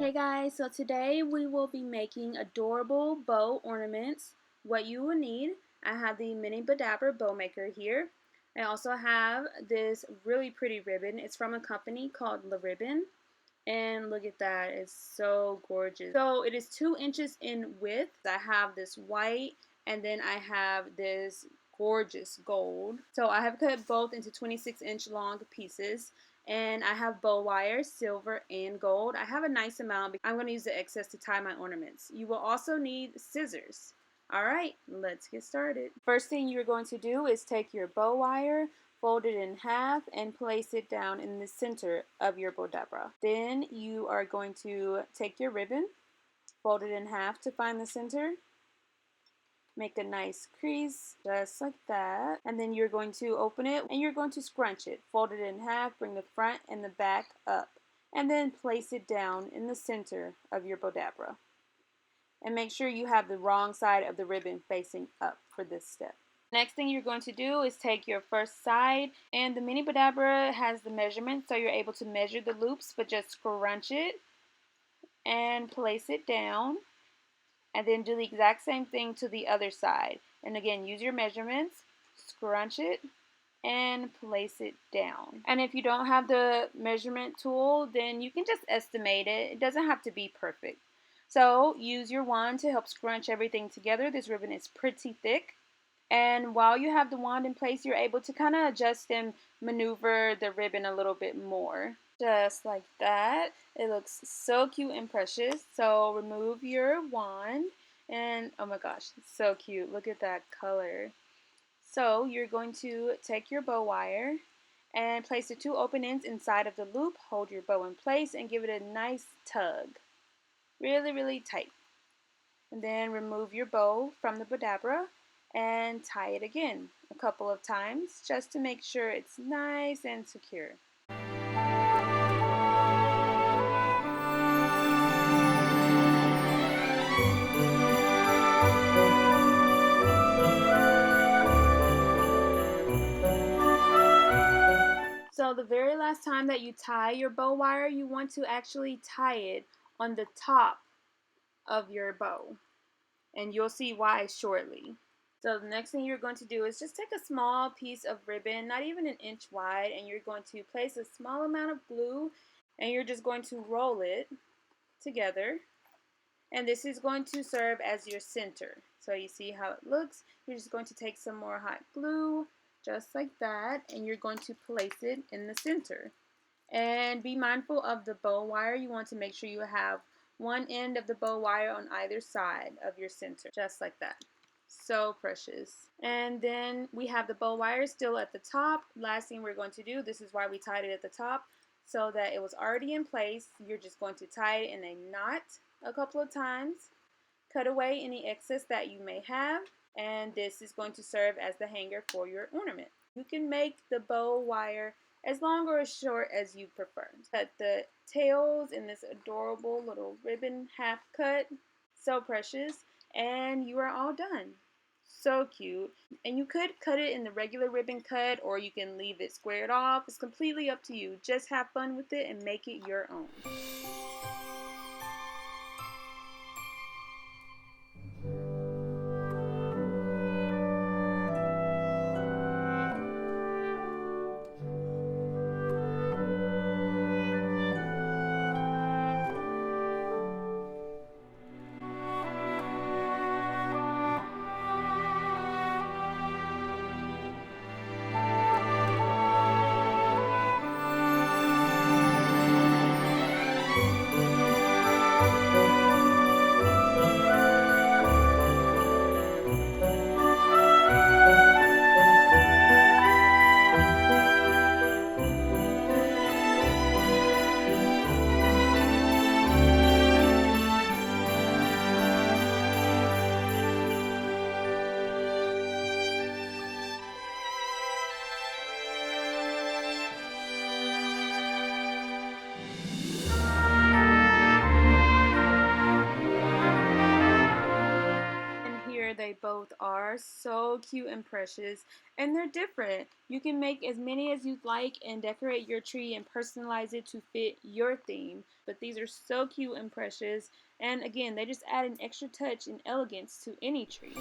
Hey guys, so today we will be making adorable bow ornaments. What you will need, I have the mini Badabra bow maker here. I also have this really pretty ribbon. It's from a company called La Ribbon. And look at that, it's so gorgeous. So it is 2 inches in width. I have this white and then I have this gorgeous gold. So I have cut both into 26-inch long pieces. And I have bow wire, silver and gold. I have a nice amount. I'm going to use the excess to tie my ornaments. You will also need scissors. Alright, let's get started. First thing you're going to do is take your bow wire, fold it in half, and place it down in the center of your Badabra. Then you are going to take your ribbon, fold it in half to find the center. Make a nice crease, just like that. And then you're going to open it and you're going to scrunch it. Fold it in half, bring the front and the back up. And then place it down in the center of your Badabra. And make sure you have the wrong side of the ribbon facing up for this step. Next thing you're going to do is take your first side, and the mini Badabra has the measurement, so you're able to measure the loops, but just scrunch it and place it down. And then do the exact same thing to the other side. And again, use your measurements, scrunch it, and place it down. And if you don't have the measurement tool, then you can just estimate it. It doesn't have to be perfect. So use your wand to help scrunch everything together. This ribbon is pretty thick. And while you have the wand in place, you're able to kind of adjust and maneuver the ribbon a little bit more. Just like that. It looks so cute and precious. So remove your wand and oh my gosh, it's so cute. Look at that color. So you're going to take your bow wire and place the 2 open ends inside of the loop. Hold your bow in place and give it a nice tug. Really, really tight. And then remove your bow from the Badabra and tie it again a couple of times just to make sure it's nice and secure. So the very last time that you tie your bow wire, you want to actually tie it on the top of your bow. And you'll see why shortly. So the next thing you're going to do is just take a small piece of ribbon, not even an inch wide, and you're going to place a small amount of glue and you're just going to roll it together. And this is going to serve as your center. So you see how it looks. You're just going to take some more hot glue, just like that, and you're going to place it in the center. And be mindful of the bow wire. You want to make sure you have one end of the bow wire on either side of your center, just like that. So precious. And then we have the bow wire still at the top. Last thing we're going to do, this is why we tied it at the top, so that it was already in place. You're just going to tie it in a knot a couple of times. Cut away any excess that you may have, and this is going to serve as the hanger for your ornament. You can make the bow wire as long or as short as you prefer. Cut the tails in this adorable little ribbon half cut. So precious. And you are all done. So cute. And you could cut it in the regular ribbon cut, or you can leave it squared off. It's completely up to you. Just have fun with it and make it your own. both are so cute and precious, and they're different. You can make as many as you'd like and decorate your tree and personalize it to fit your theme. But these are so cute and precious, and again, they just add an extra touch and elegance to any tree.